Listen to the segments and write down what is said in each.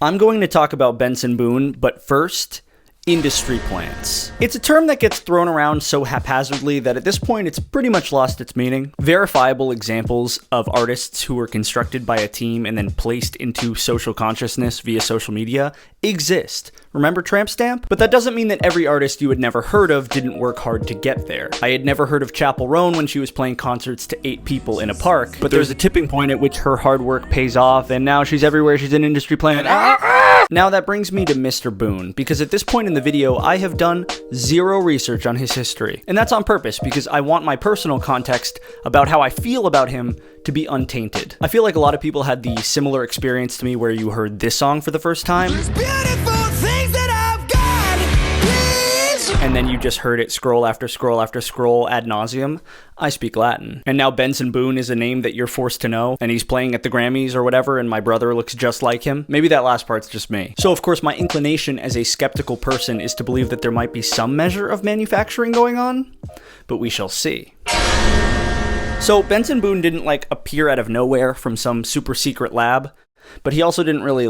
I'm going to talk about Benson Boone, but first, industry plants. It's a term that gets thrown around so haphazardly that at this point it's pretty much lost its meaning. Verifiable examples of artists who were constructed by a team and then placed into social consciousness via social media exist. Remember Tramp Stamp? But that doesn't mean that every artist you had never heard of didn't work hard to get there. I had never heard of Chappell Roan when she was playing concerts to 8 people in a park, but there's a tipping point at which her hard work pays off, and now she's everywhere. She's an industry plant. Now that brings me to Mr. Boone, because at this point in the video, I have done zero research on his history. And that's on purpose, because I want my personal context about how I feel about him to be untainted. I feel like a lot of people had the similar experience to me where you heard this song for the first time, and then you just heard it scroll after scroll after scroll ad nauseum. I speak Latin. And now Benson Boone is a name that you're forced to know, and he's playing at the Grammys or whatever, and my brother looks just like him. Maybe that last part's just me. So of course my inclination as a skeptical person is to believe that there might be some measure of manufacturing going on, but we shall see. So Benson Boone didn't appear out of nowhere from some super secret lab, but he also didn't really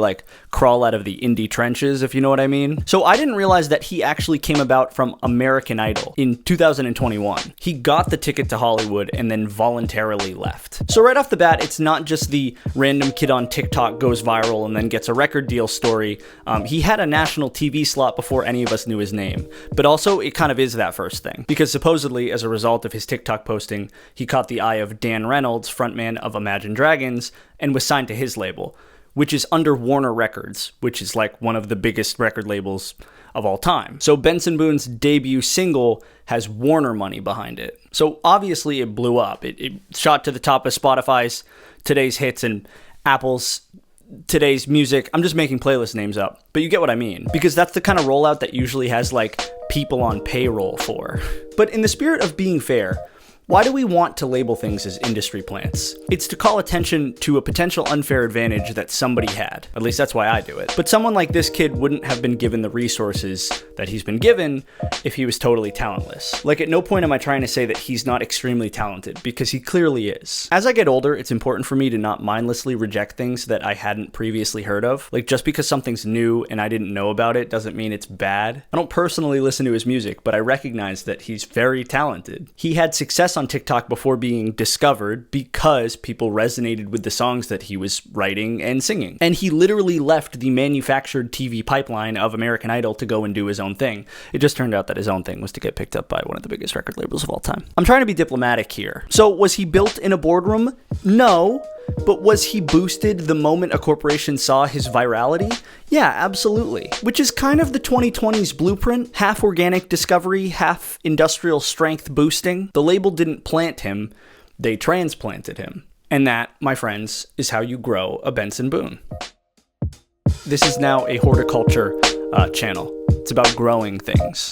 crawl out of the indie trenches, if you know what I mean. So I didn't realize that he actually came about from American Idol in 2021. He got the ticket to Hollywood and then voluntarily left. So right off the bat, it's not just the random kid on TikTok goes viral and then gets a record deal story. He had a national TV slot before any of us knew his name. But also, it kind of is that first thing, because supposedly, as a result of his TikTok posting, he caught the eye of Dan Reynolds, frontman of Imagine Dragons, and was signed to his label, which is under Warner Records, which is one of the biggest record labels of all time. So Benson Boone's debut single has Warner money behind it. So obviously it blew up. It shot to the top of Spotify's Today's Hits and Apple's Today's Music. I'm just making playlist names up, but you get what I mean, because that's the kind of rollout that usually has people on payroll for. But in the spirit of being fair, why do we want to label things as industry plants? It's to call attention to a potential unfair advantage that somebody had. At least that's why I do it. But someone like this kid wouldn't have been given the resources that he's been given if he was totally talentless. At no point am I trying to say that he's not extremely talented, because he clearly is. As I get older, it's important for me to not mindlessly reject things that I hadn't previously heard of. Just because something's new and I didn't know about it doesn't mean it's bad. I don't personally listen to his music, but I recognize that he's very talented. He had success on TikTok before being discovered because people resonated with the songs that he was writing and singing. And he literally left the manufactured TV pipeline of American Idol to go and do his own thing. It just turned out that his own thing was to get picked up by one of the biggest record labels of all time. I'm trying to be diplomatic here. So was he built in a boardroom? No. But was he boosted the moment a corporation saw his virality? Yeah, absolutely. Which is kind of the 2020s blueprint. Half organic discovery, half industrial strength boosting. The label didn't plant him, they transplanted him. And that, my friends, is how you grow a Benson Boone. This is now a horticulture channel. It's about growing things.